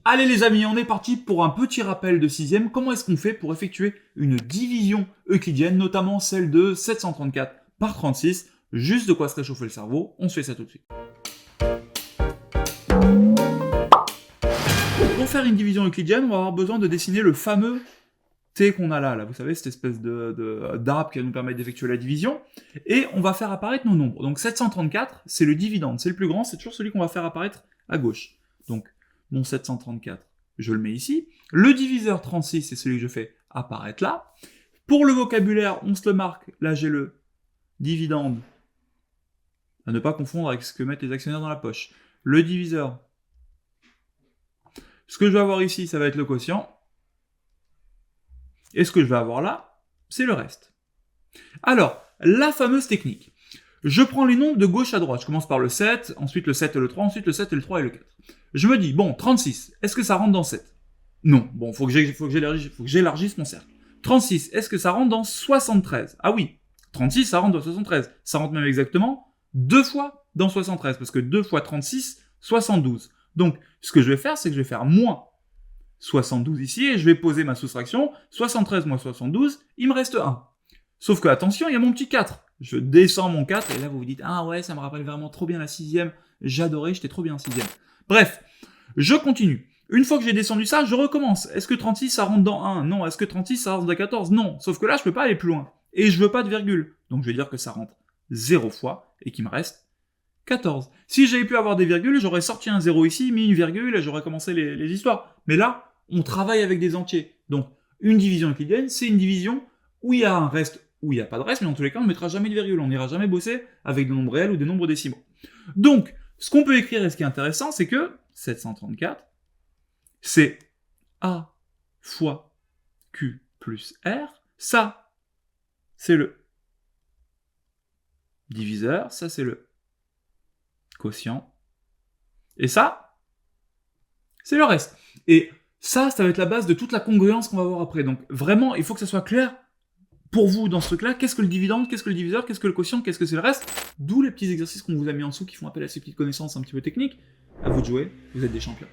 Allez les amis, on est parti pour un petit rappel de 6ème. Comment est-ce qu'on fait pour effectuer une division euclidienne, notamment celle de 734 par 36? Juste de quoi se réchauffer le cerveau, on se fait ça tout de suite. Pour faire une division euclidienne, on va avoir besoin de dessiner le fameux T qu'on a là, vous savez, cette espèce d'arbre qui va nous permettre d'effectuer la division, et on va faire apparaître nos nombres. Donc 734, c'est le dividende, c'est le plus grand, c'est toujours celui qu'on va faire apparaître à gauche. Donc mon 734, je le mets ici. Le diviseur 36, c'est celui que je fais apparaître là. Pour le vocabulaire, on se le marque, là j'ai le dividende, à ne pas confondre avec ce que mettent les actionnaires dans la poche. Le diviseur, ce que je vais avoir ici, ça va être le quotient, et ce que je vais avoir là, c'est le reste. Alors, la fameuse technique. Je prends les nombres de gauche à droite. Je commence par le 7, ensuite le 7 et le 3, ensuite le 7 et le 3 et le 4. Je me dis, bon, 36, est-ce que ça rentre dans 7? Non. Bon, faut que j'élargisse mon cercle. 36, est-ce que ça rentre dans 73? Ah oui, 36, ça rentre dans 73. Ça rentre même exactement 2 fois dans 73, parce que 2 fois 36, 72. Donc, ce que je vais faire, c'est que je vais faire moins 72 ici, et je vais poser ma soustraction. 73 moins 72, il me reste 1. Sauf que, attention, il y a mon petit 4. Je descends mon 4, et là vous vous dites, ah ouais, ça me rappelle vraiment trop bien la 6ème, j'adorais, j'étais trop bien en 6ème. Bref, je continue. Une fois que j'ai descendu ça, je recommence. Est-ce que 36 ça rentre dans 1? Non. Est-ce que 36 ça rentre dans 14? Non. Sauf que là, je peux pas aller plus loin. Et je veux pas de virgule. Donc je vais dire que ça rentre 0 fois, et qu'il me reste 14. Si j'avais pu avoir des virgules, j'aurais sorti un 0 ici, mis une virgule, et j'aurais commencé les histoires. Mais là, on travaille avec des entiers. Donc, une division euclidienne, c'est une division où il y a un reste, où il n'y a pas de reste, mais dans tous les cas, on ne mettra jamais de virgule. On n'ira jamais bosser avec des nombres réels ou des nombres décimaux. Donc, ce qu'on peut écrire, et ce qui est intéressant, c'est que 734, c'est A fois Q plus R. Ça, c'est le diviseur. Ça, c'est le quotient. Et ça, c'est le reste. Et ça va être la base de toute la congruence qu'on va voir après. Donc, vraiment, il faut que ça soit clair pour vous dans ce truc-là. Qu'est-ce que le dividende, qu'est-ce que le diviseur, qu'est-ce que le quotient, qu'est-ce que c'est le reste? D'où les petits exercices qu'on vous a mis en dessous qui font appel à ces petites connaissances un petit peu techniques. À vous de jouer, vous êtes des champions.